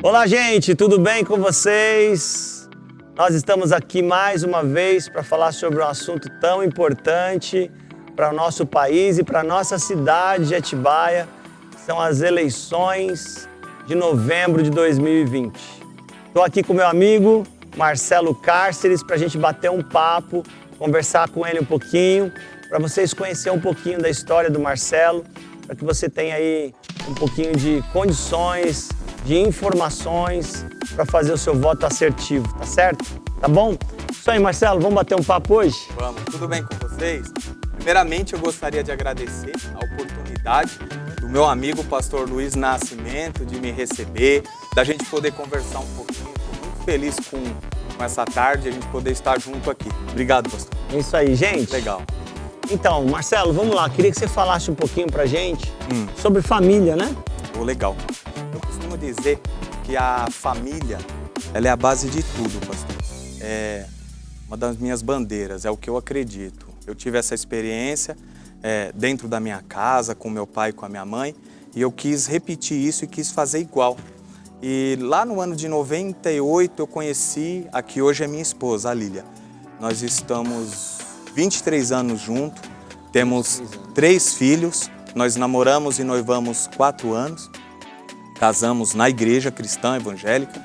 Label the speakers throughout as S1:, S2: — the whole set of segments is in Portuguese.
S1: Olá, gente, tudo bem com vocês? Nós estamos aqui mais uma vez para falar sobre um assunto tão importante para o nosso país e para a nossa cidade de Atibaia, que são as eleições de novembro de 2020. Estou aqui com meu amigo Marcelo Cárceres para a gente bater um papo, conversar com ele um pouquinho, para vocês conhecerem um pouquinho da história do Marcelo, para que você tenha aí um pouquinho de condições, de informações para fazer o seu voto assertivo, tá certo? Tá bom? Isso aí, Marcelo, vamos bater um papo hoje?
S2: Vamos, tudo bem com vocês? Primeiramente, eu gostaria de agradecer a oportunidade do meu amigo pastor Luiz Nascimento de me receber, da gente poder conversar um pouquinho. Estou muito feliz com essa tarde, a gente poder estar junto aqui. Obrigado, pastor.
S1: É isso aí, gente.
S2: Legal.
S1: Então, Marcelo, vamos lá. Queria que você falasse um pouquinho pra gente sobre família, né?
S2: Oh, legal. Eu costumo dizer que a família, ela é a base de tudo, pastor. É uma das minhas bandeiras, é o que eu acredito. Eu tive essa experiência dentro da minha casa, com meu pai e com a minha mãe, e eu quis repetir isso e quis fazer igual. E lá no ano de 98 eu conheci a que hoje é minha esposa, a Lília. Nós estamos 23 anos juntos, temos 3 filhos, nós namoramos e noivamos 4 anos, casamos na igreja cristã evangélica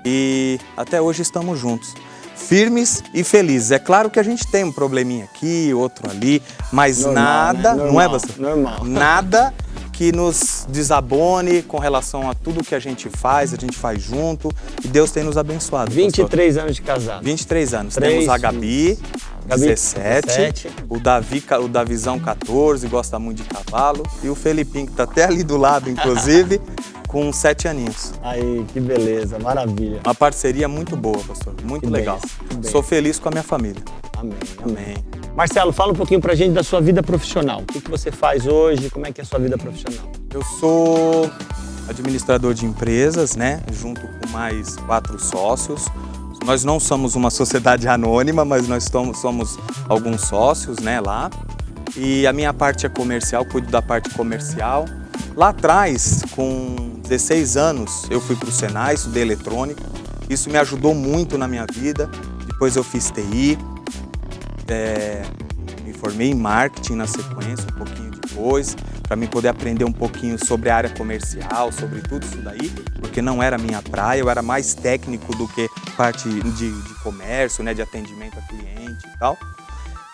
S2: e até hoje estamos juntos. Firmes e felizes. É claro que a gente tem um probleminha aqui, outro ali, mas normal, nada, né?
S1: Não é,
S2: pastor?
S1: Normal.
S2: Nada que nos desabone com relação a tudo que a gente faz junto e Deus tem nos abençoado.
S1: 23
S2: pastor.
S1: anos de casado.
S2: 23 anos.
S1: 3
S2: Temos a Gabi, 17,
S1: 17.
S2: O Davizão, 14, gosta muito de cavalo, e o Felipinho, que está até ali do lado, inclusive, com 7 aninhos.
S1: Aí, que beleza, maravilha.
S2: Uma parceria muito boa, pastor, muito legal. Sou feliz com a minha família.
S1: Amém.
S2: Amém.
S1: Marcelo, fala um pouquinho pra gente da sua vida profissional. O que você faz hoje? Como é que é a sua vida profissional?
S2: Eu sou administrador de empresas, né? Junto com mais 4 sócios. Nós não somos uma sociedade anônima, mas nós somos alguns sócios, né, lá. E a minha parte é comercial, cuido da parte comercial. Lá atrás, com 16 anos, eu fui para o Senai, estudei eletrônica. Isso me ajudou muito na minha vida. Depois eu fiz TI. Me formei em marketing na sequência, um pouquinho depois, para mim poder aprender um pouquinho sobre a área comercial, sobre tudo isso daí, porque não era a minha praia, eu era mais técnico do que parte de comércio, né, de atendimento a cliente e tal.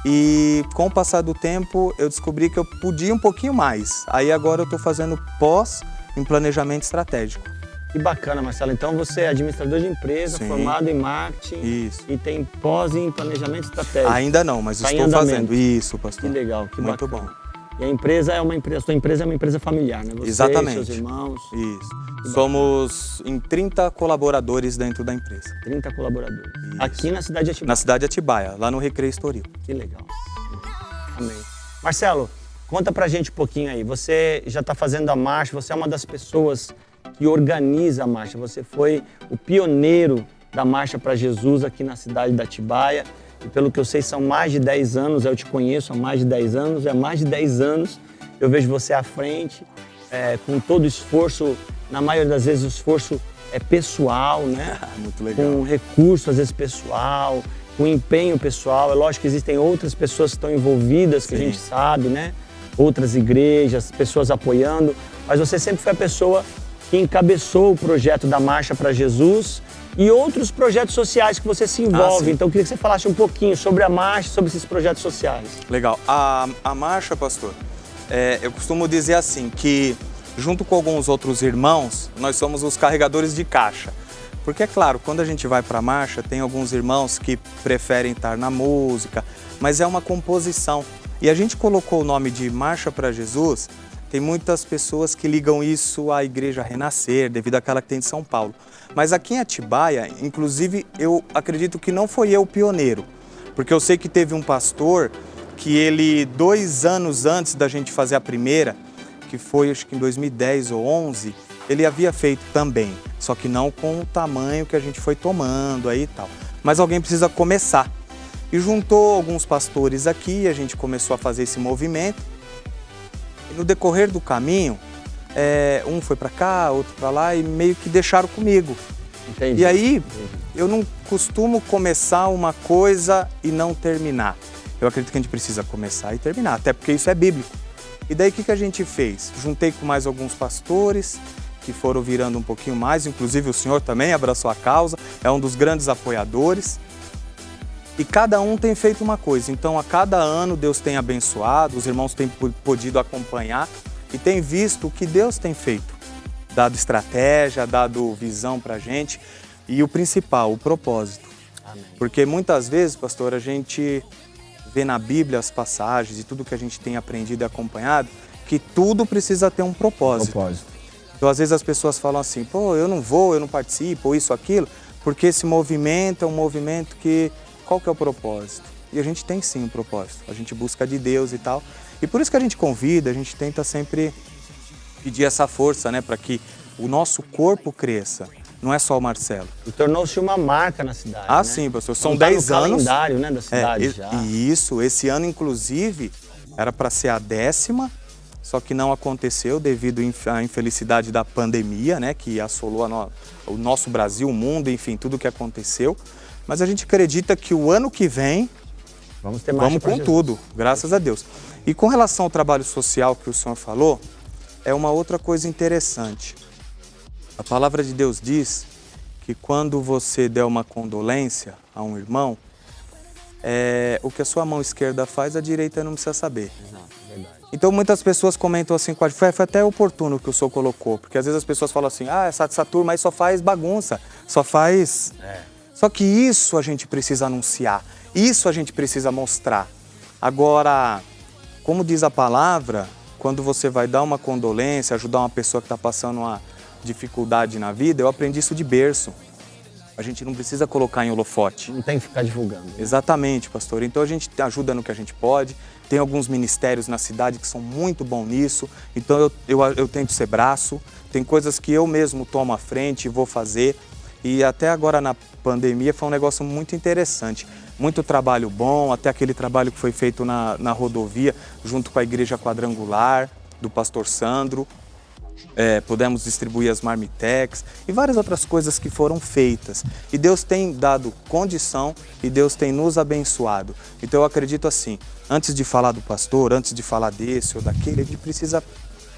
S2: E com o passar do tempo, eu descobri que eu podia um pouquinho mais. Aí agora eu estou fazendo pós em planejamento estratégico.
S1: Que bacana, Marcelo. Então você é administrador de empresa,
S2: Sim.
S1: formado em marketing.
S2: Isso.
S1: E tem pós em planejamento estratégico.
S2: Ainda não, mas
S1: Tá em
S2: estou
S1: andamento.
S2: fazendo. Isso, pastor.
S1: Que legal, que
S2: muito
S1: bacana.
S2: bom.
S1: E a empresa sua empresa é uma empresa familiar, né? Você
S2: Exatamente.
S1: e seus irmãos.
S2: Isso. Somos em 30 colaboradores dentro da empresa.
S1: 30 colaboradores.
S2: Isso.
S1: Aqui na cidade de Atibaia.
S2: Na cidade de Atibaia, lá no Recreio Estoril.
S1: Que legal. Amém. Marcelo, conta pra gente um pouquinho aí. Você já está fazendo a marcha, você é uma das pessoas que organiza a marcha. Você foi o pioneiro da Marcha para Jesus aqui na cidade de Atibaia. E pelo que eu sei, são mais de 10 anos, eu te conheço há mais de 10 anos, há mais de 10 anos eu vejo você à frente, com todo o esforço, na maioria das vezes o esforço é pessoal, né?
S2: Muito legal.
S1: Com recurso, às vezes pessoal, com empenho pessoal. É lógico que existem outras pessoas que estão envolvidas, que
S2: Sim.
S1: a gente sabe, né? Outras igrejas, pessoas apoiando, mas você sempre foi a pessoa que encabeçou o projeto da Marcha para Jesus e outros projetos sociais que você se envolve. Então, eu queria que você falasse um pouquinho sobre a marcha, sobre esses projetos sociais.
S2: Legal. A marcha, pastor, eu costumo dizer assim, que junto com alguns outros irmãos, nós somos os carregadores de caixa. Porque, é claro, quando a gente vai para a marcha, tem alguns irmãos que preferem estar na música, mas é uma composição. E a gente colocou o nome de Marcha para Jesus, tem muitas pessoas que ligam isso à Igreja Renascer, devido àquela que tem de São Paulo. Mas aqui em Atibaia, inclusive, eu acredito que não foi eu o pioneiro, porque eu sei que teve um pastor que ele, 2 anos antes da gente fazer a primeira, que foi acho que em 2010 ou 11, ele havia feito também, só que não com o tamanho que a gente foi tomando aí e tal. Mas alguém precisa começar. E juntou alguns pastores aqui, a gente começou a fazer esse movimento. E no decorrer do caminho, um foi para cá, outro para lá e meio que deixaram comigo.
S1: Entendi.
S2: E aí, eu não costumo começar uma coisa e não terminar. Eu acredito que a gente precisa começar e terminar, até porque isso é bíblico. E daí o que a gente fez? Juntei com mais alguns pastores que foram virando um pouquinho mais, inclusive o senhor também abraçou a causa, é um dos grandes apoiadores. E cada um tem feito uma coisa, então a cada ano Deus tem abençoado, os irmãos têm podido acompanhar e têm visto o que Deus tem feito, dado estratégia, dado visão pra gente e o principal, o propósito.
S1: Amém.
S2: Porque muitas vezes, pastor, a gente vê na Bíblia as passagens e tudo que a gente tem aprendido e acompanhado, que tudo precisa ter um propósito. Então, às vezes as pessoas falam assim, pô, eu não vou, eu não participo, ou isso, aquilo, porque esse movimento é um movimento que... Qual que é o propósito? E a gente tem sim um propósito, a gente busca de Deus e tal. E por isso que a gente convida, a gente tenta sempre pedir essa força, né, para que o nosso corpo cresça. Não é só o Marcelo.
S1: E tornou-se uma marca na cidade,
S2: Ah,
S1: né?
S2: sim, pastor, são
S1: Então tá
S2: 10
S1: no
S2: anos.
S1: calendário, né, da cidade já.
S2: E isso, esse ano inclusive era para ser a 10ª, só que não aconteceu devido à infelicidade da pandemia, né, que assolou o nosso Brasil, o mundo, enfim, tudo que aconteceu. Mas a gente acredita que o ano que vem,
S1: vamos ter mais
S2: vamos com tudo, graças a Deus. E com relação ao trabalho social que o senhor falou, é uma outra coisa interessante. A palavra de Deus diz que quando você der uma condolência a um irmão, o que a sua mão esquerda faz, a direita não precisa saber.
S1: Exato, verdade.
S2: Então muitas pessoas comentam assim, foi até oportuno que o senhor colocou, porque às vezes as pessoas falam assim, essa turma aí só faz bagunça, só faz... Só que isso a gente precisa anunciar, isso a gente precisa mostrar. Agora, como diz a palavra, quando você vai dar uma condolência, ajudar uma pessoa que está passando uma dificuldade na vida, eu aprendi isso de berço. A gente não precisa colocar em holofote.
S1: Não tem que ficar divulgando.
S2: Exatamente, pastor. Então a gente ajuda no que a gente pode. Tem alguns ministérios na cidade que são muito bons nisso. Então eu tento ser braço. Tem coisas que eu mesmo tomo à frente e vou fazer. E até agora na pandemia foi um negócio muito interessante. Muito trabalho bom, até aquele trabalho que foi feito na rodovia, junto com a Igreja Quadrangular, do pastor Sandro. Pudemos distribuir as marmitex e várias outras coisas que foram feitas. E Deus tem dado condição e Deus tem nos abençoado. Então eu acredito assim, antes de falar do pastor, antes de falar desse ou daquele, a gente precisa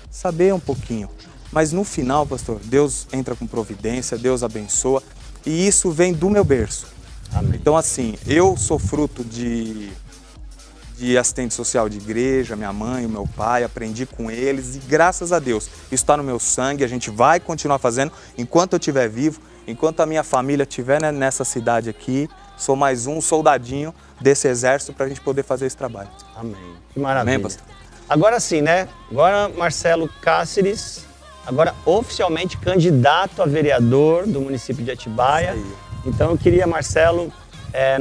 S2: saber um pouquinho. Mas no final, pastor, Deus entra com providência, Deus abençoa e isso vem do meu berço.
S1: Amém.
S2: Então assim, eu sou fruto de assistente social de igreja, minha mãe, o meu pai, aprendi com eles e graças a Deus, isso está no meu sangue, a gente vai continuar fazendo enquanto eu estiver vivo, enquanto a minha família estiver nessa cidade aqui, sou mais um soldadinho desse exército para a gente poder fazer esse trabalho.
S1: Amém. Que maravilha.
S2: Amém, pastor?
S1: Agora sim, né? Agora Marcelo Cáceres, agora oficialmente candidato a vereador do município de Atibaia.
S2: Isso aí.
S1: Então eu queria, Marcelo,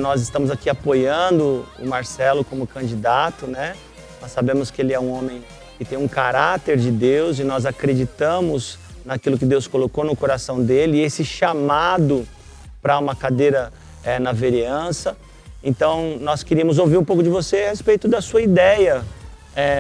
S1: nós estamos aqui apoiando o Marcelo como candidato, né? Nós sabemos que ele é um homem que tem um caráter de Deus e nós acreditamos naquilo que Deus colocou no coração dele e esse chamado para uma cadeira na vereança. Então nós queríamos ouvir um pouco de você a respeito da sua ideia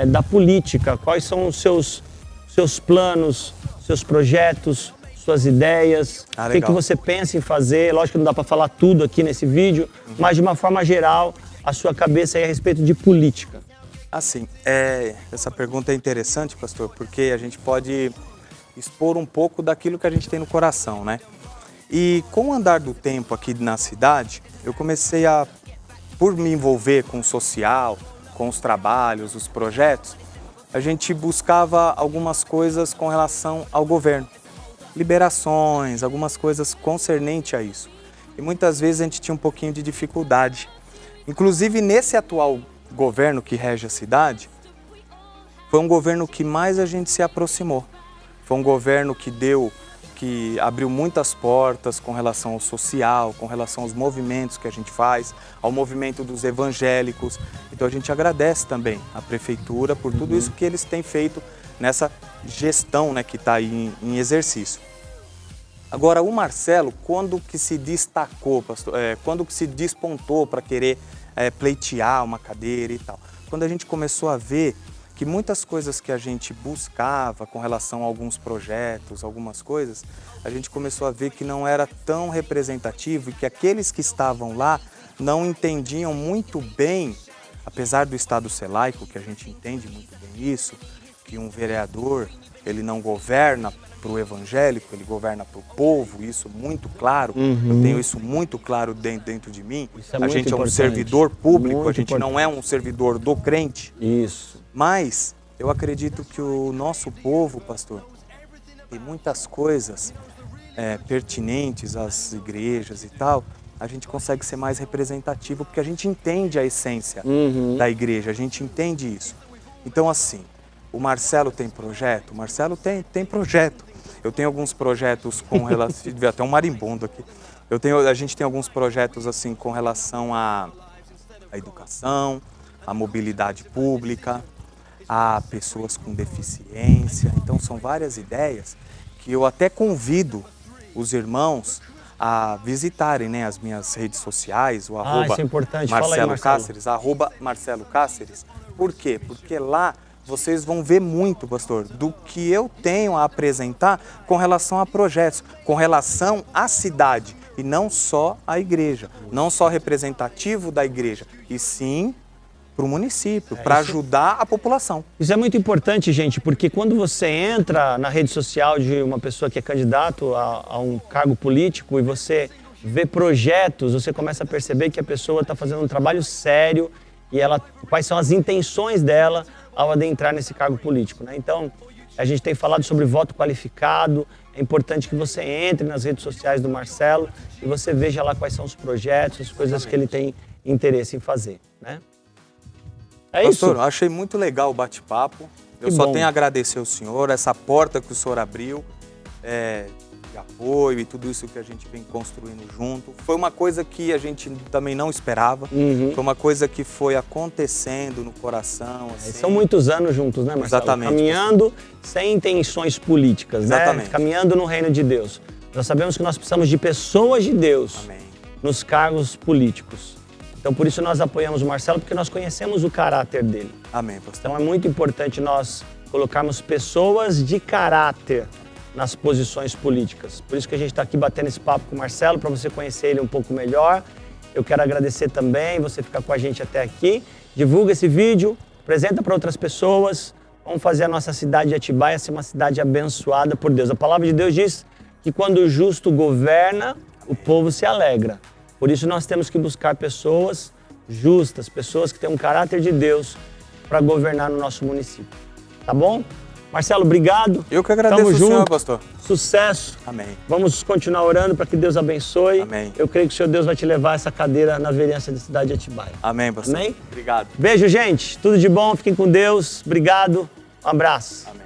S1: da política. Quais são os seus planos, seus projetos, suas ideias, o que você pensa em fazer. Lógico que não dá para falar tudo aqui nesse vídeo, mas de uma forma geral, a sua cabeça aí a respeito de política.
S2: Assim, essa pergunta é interessante, pastor, porque a gente pode expor um pouco daquilo que a gente tem no coração, né? E com o andar do tempo aqui na cidade, eu comecei por me envolver com o social, com os trabalhos, os projetos, a gente buscava algumas coisas com relação ao governo. Liberações, algumas coisas concernentes a isso. E muitas vezes a gente tinha um pouquinho de dificuldade. Inclusive nesse atual governo que rege a cidade, foi um governo que mais a gente se aproximou. Foi um governo que abriu muitas portas com relação ao social, com relação aos movimentos que a gente faz, ao movimento dos evangélicos. Então a gente agradece também à prefeitura por tudo isso que eles têm feito nessa gestão, né, que está aí em exercício. Agora, o Marcelo, quando que se destacou, pastor, quando que se despontou para querer pleitear uma cadeira e tal? Quando a gente começou a ver que muitas coisas que a gente buscava com relação a alguns projetos, algumas coisas, a gente começou a ver que não era tão representativo e que aqueles que estavam lá não entendiam muito bem, apesar do Estado ser laico, que a gente entende muito bem isso, que um vereador, ele não governa para o evangélico, ele governa para o povo, isso muito claro, eu tenho isso muito claro dentro de mim. A gente é um servidor público, a gente não é um servidor do crente.
S1: Isso.
S2: Mas eu acredito que o nosso povo, pastor, tem muitas coisas pertinentes às igrejas e tal, a gente consegue ser mais representativo porque a gente entende a essência da igreja, a gente entende isso. Então assim, o Marcelo tem projeto? O Marcelo tem projeto. Eu tenho alguns projetos com relação... Vê até um marimbondo aqui. A gente tem alguns projetos assim com relação à educação, à mobilidade pública, a pessoas com deficiência. Então são várias ideias que eu até convido os irmãos a visitarem, né, as minhas redes sociais, o
S1: isso é importante.
S2: Marcelo
S1: Fala aí, Marcelo.
S2: Cáceres, @Marcelo Cáceres. Por quê? Porque lá vocês vão ver muito, pastor, do que eu tenho a apresentar com relação a projetos, com relação à cidade e não só à igreja, não só representativo da igreja, e sim para o município, para ajudar a população.
S1: Isso é muito importante, gente, porque quando você entra na rede social de uma pessoa que é candidato a um cargo político e você vê projetos, você começa a perceber que a pessoa está fazendo um trabalho sério e quais são as intenções dela ao adentrar nesse cargo político, né? Então, a gente tem falado sobre voto qualificado, é importante que você entre nas redes sociais do Marcelo e você veja lá quais são os projetos, as coisas que ele tem interesse em fazer, né? É isso.
S2: Pastor, eu achei muito legal o bate-papo. Eu só tenho a agradecer ao senhor, essa porta que o senhor abriu, de apoio e tudo isso que a gente vem construindo junto. Foi uma coisa que a gente também não esperava, foi uma coisa que foi acontecendo no coração. Assim.
S1: São muitos anos juntos, né, Marcelo?
S2: Exatamente.
S1: Caminhando sem intenções políticas,
S2: exatamente,
S1: né? Caminhando no reino de Deus. Nós sabemos que nós precisamos de pessoas de Deus nos cargos políticos. Então, por isso nós apoiamos o Marcelo, porque nós conhecemos o caráter dele.
S2: Amém, pastor.
S1: Então, é muito importante nós colocarmos pessoas de caráter nas posições políticas. Por isso que a gente está aqui batendo esse papo com o Marcelo, para você conhecer ele um pouco melhor. Eu quero agradecer também você ficar com a gente até aqui. Divulga esse vídeo, apresenta para outras pessoas. Vamos fazer a nossa cidade de Atibaia ser uma cidade abençoada por Deus. A palavra de Deus diz que quando o justo governa, o povo se alegra. Por isso nós temos que buscar pessoas justas, pessoas que têm um caráter de Deus para governar no nosso município. Tá bom? Marcelo, obrigado.
S2: Eu que agradeço o senhor, pastor.
S1: Sucesso.
S2: Amém.
S1: Vamos continuar orando para que Deus abençoe.
S2: Amém.
S1: Eu creio que o Senhor Deus vai te levar a essa cadeira na vereança da cidade de Atibaia.
S2: Amém, pastor.
S1: Amém?
S2: Obrigado.
S1: Beijo, gente. Tudo de bom. Fiquem com Deus. Obrigado. Um abraço.
S2: Amém.